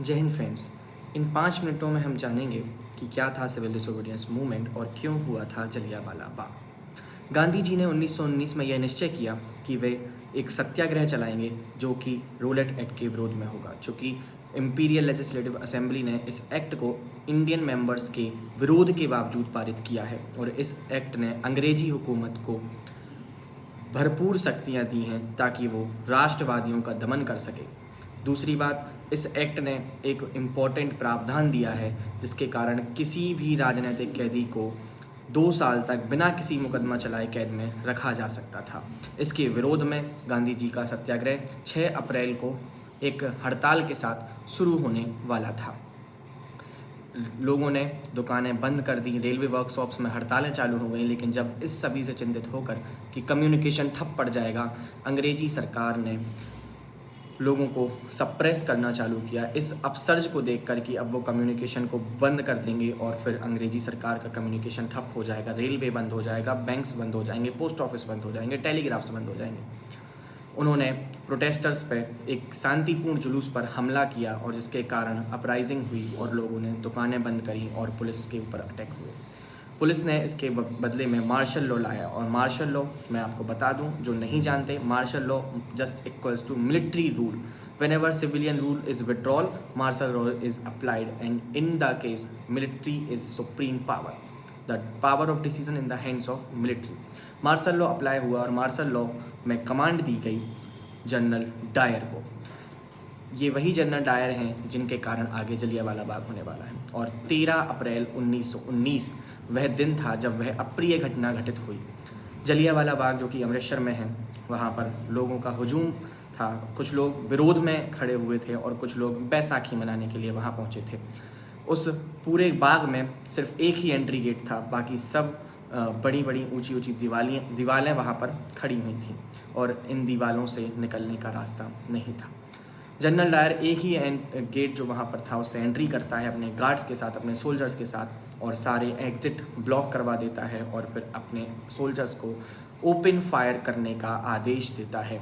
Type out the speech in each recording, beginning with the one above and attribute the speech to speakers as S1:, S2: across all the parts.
S1: जय हिंद फ्रेंड्स। इन 5 मिनटों में हम जानेंगे कि क्या था सिविल डिसोबीडियंस मूवमेंट और क्यों हुआ था जलियांवाला बाग। गांधी जी ने 1919 में यह निश्चय किया कि वे एक सत्याग्रह चलाएंगे जो कि रूलेट एक्ट के विरोध में होगा। चूँकि इम्पीरियल लेजिस्लेटिव असेंबली ने इस एक्ट को इंडियन मेंबर्स के विरोध के बावजूद पारित किया है और इस एक्ट ने अंग्रेजी हुकूमत को भरपूर शक्तियाँ दी हैं ताकि वो राष्ट्रवादियों का दमन कर सके। दूसरी बात, इस एक्ट ने एक इम्पॉर्टेंट प्रावधान दिया है जिसके कारण किसी भी राजनीतिक कैदी को 2 साल तक बिना किसी मुकदमा चलाए कैद में रखा जा सकता था। इसके विरोध में गांधी जी का सत्याग्रह 6 अप्रैल को एक हड़ताल के साथ शुरू होने वाला था। लोगों ने दुकानें बंद कर दी, रेलवे वर्कशॉप्स में हड़तालें चालू हो गई, लेकिन जब इस सभी से चिंतित होकर कि कम्युनिकेशन ठप पड़ जाएगा, अंग्रेजी सरकार ने लोगों को सप्रेस करना चालू किया इस अपसर्ज को देखकर कि अब वो कम्युनिकेशन को बंद कर देंगे और फिर अंग्रेजी सरकार का कम्युनिकेशन ठप हो जाएगा, रेलवे बंद हो जाएगा, बैंक्स बंद हो जाएंगे, पोस्ट ऑफिस बंद हो जाएंगे, टेलीग्राफ्स बंद हो जाएंगे। उन्होंने प्रोटेस्टर्स पे एक शांतिपूर्ण जुलूस पर हमला किया और जिसके कारण अपराइजिंग हुई और लोगों ने दुकानें बंद करी और पुलिस के ऊपर अटैक हुए। पुलिस ने इसके बदले में मार्शल लॉ लाया और मार्शल लॉ मैं आपको बता दूं, जो नहीं जानते, martial law just equals to military rule. whenever civilian rule is withdrawal, martial law is applied, and in the case military is supreme power, the power of decision in the hands of military। Martial law apply हुआ और martial law में command दी गई general Dyer को। ये वही general Dyer हैं जिनके कारण आगे जलियांवाला बाग होने वाला है। और 13 अप्रैल 1919 वह दिन था जब वह अप्रिय घटना घटित हुई। जलियांवाला बाग जो कि अमृतसर में है, वहाँ पर लोगों का हुजूम था। कुछ लोग विरोध में खड़े हुए थे और कुछ लोग बैसाखी मनाने के लिए वहाँ पहुँचे थे। उस पूरे बाग में सिर्फ एक ही एंट्री गेट था, बाकी सब बड़ी बड़ी ऊंची ऊंची दीवारें वहाँ पर खड़ी हुई थी और इन दीवारों से निकलने का रास्ता नहीं था। जनरल डायर एक ही गेट जो वहाँ पर था उससे एंट्री करता है अपने गार्ड्स के साथ, अपने सोल्जर्स के साथ, और सारे एग्जिट ब्लॉक करवा देता है और फिर अपने सोल्जर्स को ओपन फायर करने का आदेश देता है,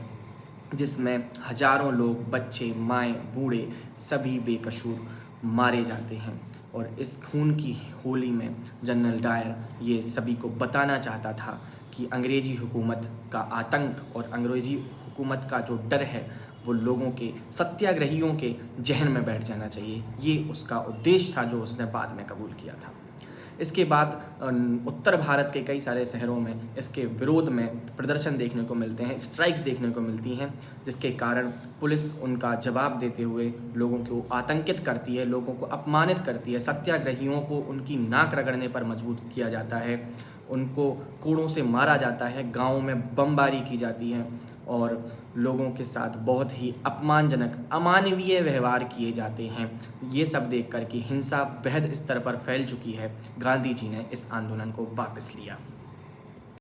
S1: जिसमें हजारों लोग, बच्चे, माएँ, बूढ़े सभी बेकसूर मारे जाते हैं। और इस खून की होली में जनरल डायर ये सभी को बताना चाहता था कि अंग्रेजी हुकूमत का आतंक और अंग्रेजी हुकूमत का जो डर है वो लोगों के, सत्याग्रहियों के जहन में बैठ जाना चाहिए। ये उसका उद्देश्य था जो उसने बाद में कबूल किया था। इसके बाद उत्तर भारत के कई सारे शहरों में इसके विरोध में प्रदर्शन देखने को मिलते हैं, स्ट्राइक्स देखने को मिलती हैं, जिसके कारण पुलिस उनका जवाब देते हुए लोगों को आतंकित करती है, लोगों को अपमानित करती है। सत्याग्रहियों को उनकी नाक रगड़ने पर मजबूर किया जाता है, उनको कोड़ों से मारा जाता है, गाँवों में बमबारी की जाती है और लोगों के साथ बहुत ही अपमानजनक, अमानवीय व्यवहार किए जाते हैं। ये सब देख कर कि हिंसा बेहद स्तर पर फैल चुकी है, गांधी जी ने इस आंदोलन को वापस लिया।